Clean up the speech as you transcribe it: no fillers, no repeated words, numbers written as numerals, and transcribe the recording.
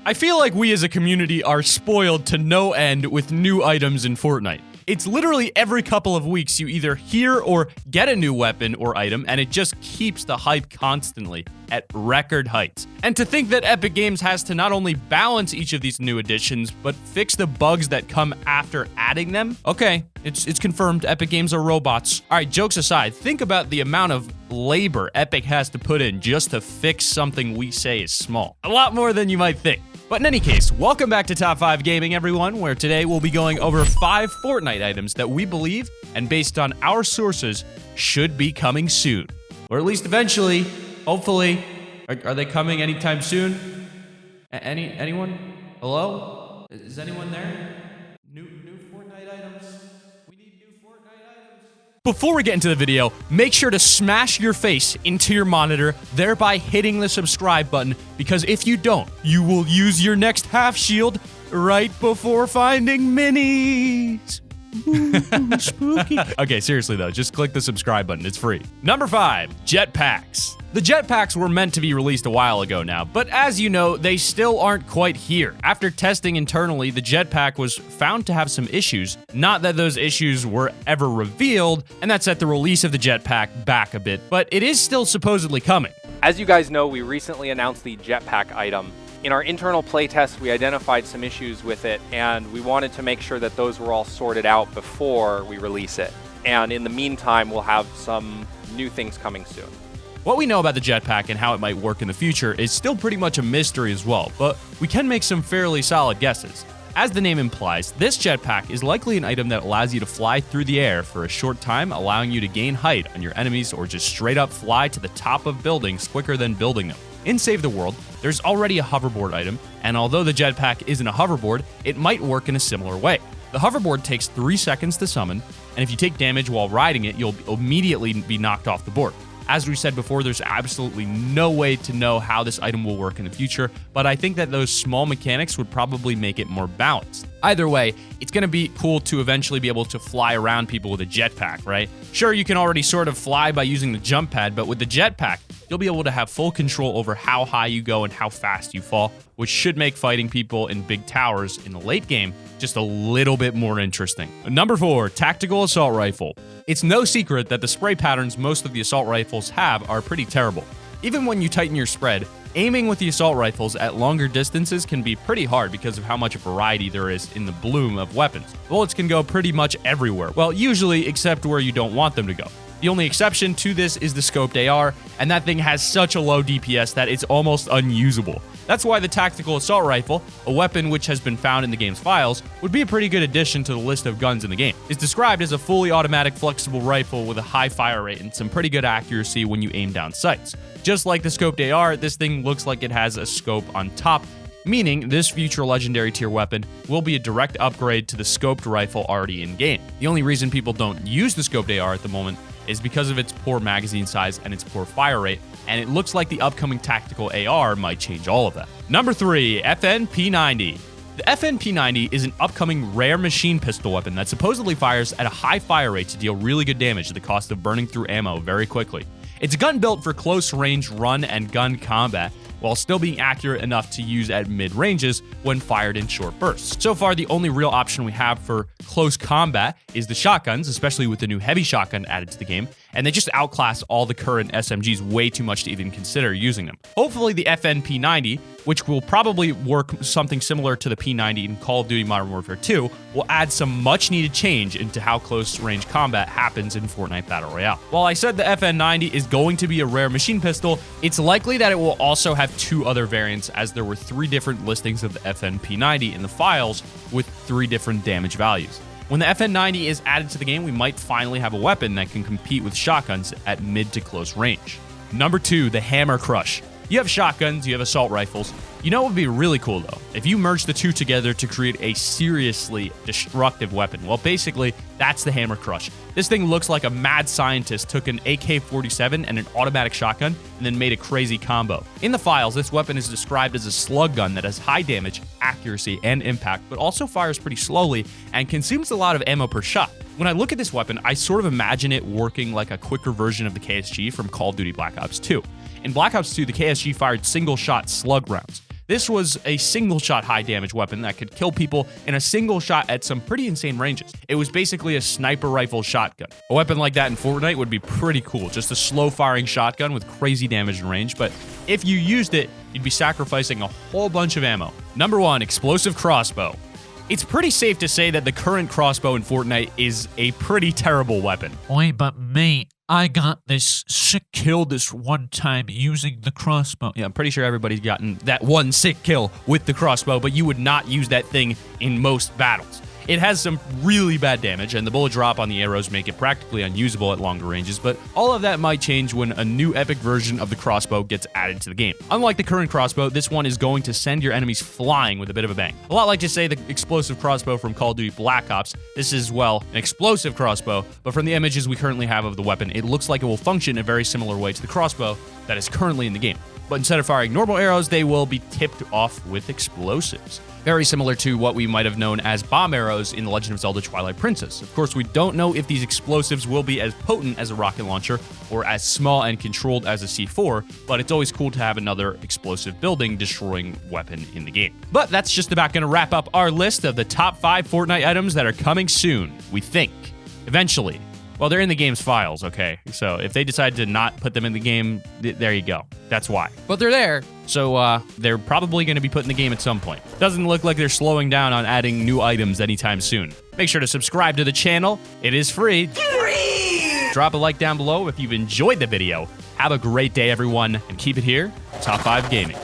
I feel like we as a community are spoiled to no end with new items in Fortnite. It's literally every couple of weeks you either hear or get a new weapon or item, and it just keeps the hype constantly at record heights. And to think that Epic Games has to not only balance each of these new additions, but fix the bugs that come after adding them? Okay, it's confirmed Epic Games are robots. All right, jokes aside, think about the amount of labor Epic has to put in just to fix something we say is small. A lot more than you might think. But in any case, welcome back to Top 5 Gaming, everyone, where today we'll be going over 5 Fortnite items that we believe, and based on our sources, should be coming soon. Or at least eventually, hopefully. Are they coming anytime soon? Anyone? Hello? Is anyone there? New Fortnite items? We need new Fortnite items. Before we get into the video, make sure to smash your face into your monitor, thereby hitting the subscribe button, because if you don't, you will use your next half shield right before finding minis. Ooh, spooky. Okay, seriously though, just click the subscribe button, it's free. Number 5, Jetpacks. The Jetpacks were meant to be released a while ago now, but as you know, they still aren't quite here. After testing internally, the Jetpack was found to have some issues. Not that those issues were ever revealed, and that set the release of the Jetpack back a bit, but it is still supposedly coming. As you guys know, we recently announced the Jetpack item. In our internal playtest, we identified some issues with it, and we wanted to make sure that those were all sorted out before we release it. And in the meantime, we'll have some new things coming soon. What we know about the Jetpack and how it might work in the future is still pretty much a mystery as well, but we can make some fairly solid guesses. As the name implies, this Jetpack is likely an item that allows you to fly through the air for a short time, allowing you to gain height on your enemies or just straight up fly to the top of buildings quicker than building them. In Save the World, there's already a hoverboard item, and although the Jetpack isn't a hoverboard, it might work in a similar way. The hoverboard takes 3 seconds to summon, and if you take damage while riding it, you'll immediately be knocked off the board. As we said before, there's absolutely no way to know how this item will work in the future, but I think that those small mechanics would probably make it more balanced. Either way, it's going to be cool to eventually be able to fly around people with a jetpack, right? Sure, you can already sort of fly by using the jump pad, but with the jetpack, you'll be able to have full control over how high you go and how fast you fall, which should make fighting people in big towers in the late game just a little bit more interesting. Number 4, Tactical Assault Rifle. It's no secret that the spray patterns most of the assault rifles have are pretty terrible. Even when you tighten your spread, aiming with the assault rifles at longer distances can be pretty hard because of how much variety there is in the bloom of weapons. Bullets can go pretty much everywhere, well, usually except where you don't want them to go. The only exception to this is the scoped AR, and that thing has such a low DPS that it's almost unusable. That's why the Tactical Assault Rifle, a weapon which has been found in the game's files, would be a pretty good addition to the list of guns in the game. It's described as a fully automatic flexible rifle with a high fire rate and some pretty good accuracy when you aim down sights. Just like the scoped AR, this thing looks like it has a scope on top, meaning this future legendary tier weapon will be a direct upgrade to the scoped rifle already in game. The only reason people don't use the scoped AR at the moment is because of its poor magazine size and its poor fire rate, and it looks like the upcoming tactical AR might change all of that. Number 3, FNP90. The FNP90 is an upcoming rare machine pistol weapon that supposedly fires at a high fire rate to deal really good damage at the cost of burning through ammo very quickly. It's a gun built for close range run and gun combat, while still being accurate enough to use at mid-ranges when fired in short bursts. So far, the only real option we have for close combat is the shotguns, especially with the new heavy shotgun added to the game, and they just outclass all the current SMGs way too much to even consider using them. Hopefully the FNP90, which will probably work something similar to the P90 in Call of Duty Modern Warfare 2, will add some much-needed change into how close-range combat happens in Fortnite Battle Royale. While I said the FN90 is going to be a rare machine pistol, it's likely that it will also have 2 other variants, as there were 3 different listings of the FNP90 in the files with 3 different damage values. When the FN90 is added to the game, we might finally have a weapon that can compete with shotguns at mid to close range. Number 2, the Hammer Crush. You have shotguns, you have assault rifles. You know what would be really cool though? If you merge the two together to create a seriously destructive weapon. Well, basically, that's the Hammer Crush. This thing looks like a mad scientist took an AK-47 and an automatic shotgun and then made a crazy combo. In the files, this weapon is described as a slug gun that has high damage, accuracy, and impact, but also fires pretty slowly and consumes a lot of ammo per shot. When I look at this weapon, I sort of imagine it working like a quicker version of the KSG from Call of Duty Black Ops 2. In Black Ops 2, the KSG fired single-shot slug rounds. This was a single shot high damage weapon that could kill people in a single shot at some pretty insane ranges. It was basically a sniper rifle shotgun. A weapon like that in Fortnite would be pretty cool, just a slow firing shotgun with crazy damage and range, but if you used it, you'd be sacrificing a whole bunch of ammo. Number 1, explosive crossbow. It's pretty safe to say that the current crossbow in Fortnite is a pretty terrible weapon. Wait, but mate, I got this sick kill this one time using the crossbow. Yeah, I'm pretty sure everybody's gotten that one sick kill with the crossbow, but you would not use that thing in most battles. It has some really bad damage, and the bullet drop on the arrows make it practically unusable at longer ranges, but all of that might change when a new epic version of the crossbow gets added to the game. Unlike the current crossbow, this one is going to send your enemies flying with a bit of a bang. A lot like to say the explosive crossbow from Call of Duty Black Ops. This is, well, an explosive crossbow, but from the images we currently have of the weapon, it looks like it will function in a very similar way to the crossbow that is currently in the game. But instead of firing normal arrows, they will be tipped off with explosives. Very similar to what we might have known as bomb arrows in The Legend of Zelda Twilight Princess. Of course, we don't know if these explosives will be as potent as a rocket launcher or as small and controlled as a C4, but it's always cool to have another explosive building destroying weapon in the game. But that's just about going to wrap up our list of the top 5 Fortnite items that are coming soon, we think. Eventually. Well, they're in the game's files, okay? So if they decide to not put them in the game, there you go. That's why. But they're there, so they're probably going to be put in the game at some point. Doesn't look like they're slowing down on adding new items anytime soon. Make sure to subscribe to the channel. It is free. Drop a like down below if you've enjoyed the video. Have a great day, everyone, and keep it here, Top 5 Gaming.